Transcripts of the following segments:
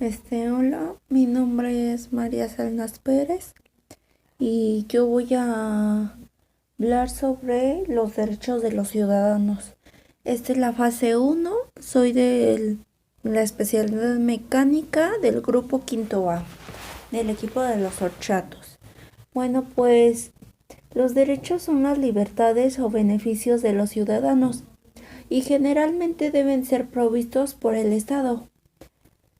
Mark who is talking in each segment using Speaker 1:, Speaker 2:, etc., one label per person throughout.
Speaker 1: Hola, mi nombre es María Salinas Pérez y yo voy a hablar sobre los derechos de los ciudadanos. Esta es la fase uno. Soy de la especialidad mecánica del grupo Quinto A, del equipo de los horchatos. Bueno, pues los derechos son las libertades o beneficios de los ciudadanos y generalmente deben ser provistos por el Estado.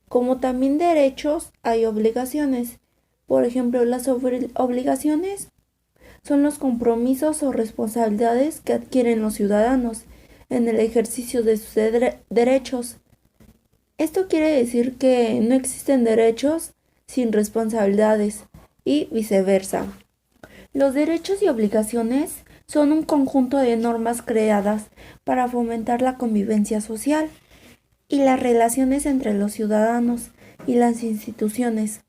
Speaker 1: Como también derechos, hay obligaciones. Por ejemplo, las obligaciones son los compromisos o responsabilidades que adquieren los ciudadanos en el ejercicio de sus derechos. Esto quiere decir que no existen derechos sin responsabilidades y viceversa. Los derechos y obligaciones son un conjunto de normas creadas para fomentar la convivencia social y las relaciones entre los ciudadanos y las instituciones.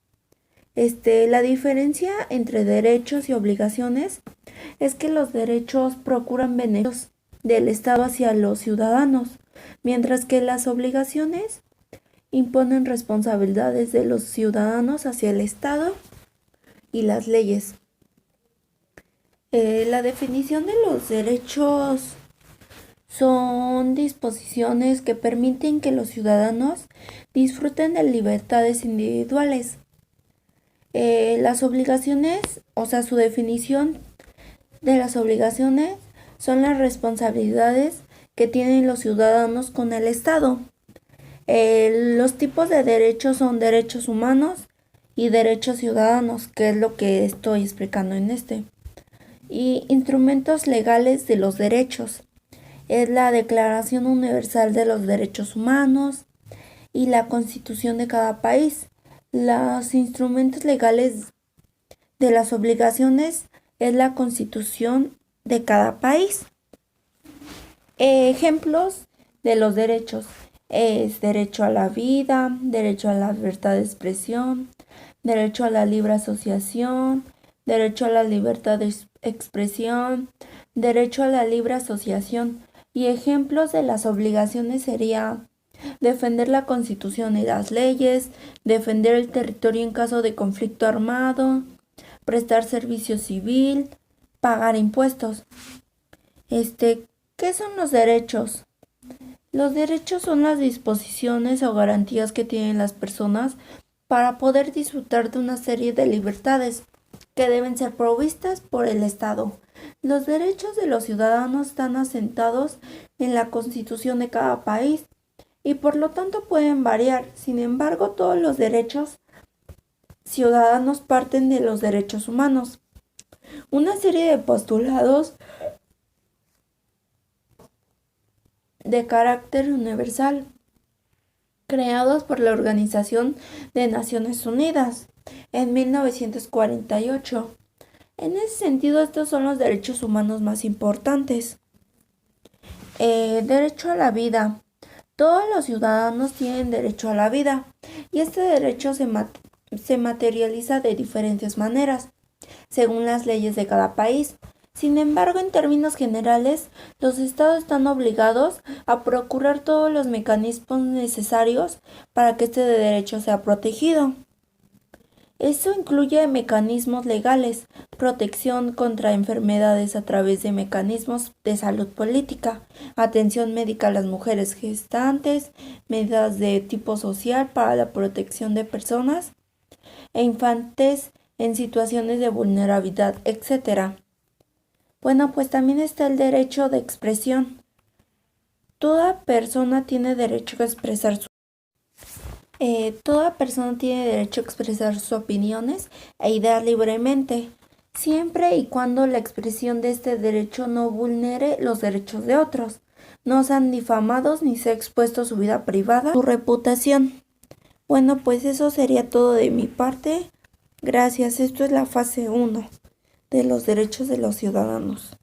Speaker 1: La diferencia entre derechos y obligaciones es que los derechos procuran beneficios del Estado hacia los ciudadanos, mientras que las obligaciones imponen responsabilidades de los ciudadanos hacia el Estado y las leyes. La definición de los derechos son disposiciones que permiten que los ciudadanos disfruten de libertades individuales. Las obligaciones, su definición de las obligaciones son las responsabilidades que tienen los ciudadanos con el Estado. Los tipos de derechos son derechos humanos y derechos ciudadanos, que es lo que estoy explicando en y instrumentos legales de los derechos. Es la Declaración Universal de los Derechos Humanos y la Constitución de cada país. Los instrumentos legales de las obligaciones es la Constitución de cada país. Ejemplos de los derechos es derecho a la vida, derecho a la libertad de expresión, derecho a la libre asociación, derecho a la libertad de expresión, derecho a la libre asociación. Y ejemplos de las obligaciones sería defender la Constitución y las leyes, defender el territorio en caso de conflicto armado, prestar servicio civil, pagar impuestos. ¿Qué son los derechos? Los derechos son las disposiciones o garantías que tienen las personas para poder disfrutar de una serie de libertades que deben ser provistas por el Estado. Los derechos de los ciudadanos están asentados en la Constitución de cada país y por lo tanto pueden variar. Sin embargo, todos los derechos ciudadanos parten de los derechos humanos. Una serie de postulados de carácter universal creados por la Organización de Naciones Unidas en 1948. En ese sentido, estos son los derechos humanos más importantes. Derecho a la vida. Todos los ciudadanos tienen derecho a la vida y este derecho se materializa de diferentes maneras, según las leyes de cada país. Sin embargo, en términos generales, los estados están obligados a procurar todos los mecanismos necesarios para que este derecho sea protegido. Eso incluye mecanismos legales, protección contra enfermedades a través de mecanismos de salud política, atención médica a las mujeres gestantes, medidas de tipo social para la protección de personas e infantes en situaciones de vulnerabilidad, etc. Bueno, pues también está el derecho de expresión. Toda persona tiene derecho a expresar sus opiniones e ideas libremente, siempre y cuando la expresión de este derecho no vulnere los derechos de otros, no sean difamados ni sea expuesto su vida privada, su reputación. Bueno, pues eso sería todo de mi parte. Gracias. Esto es la fase 1 de los derechos de los ciudadanos.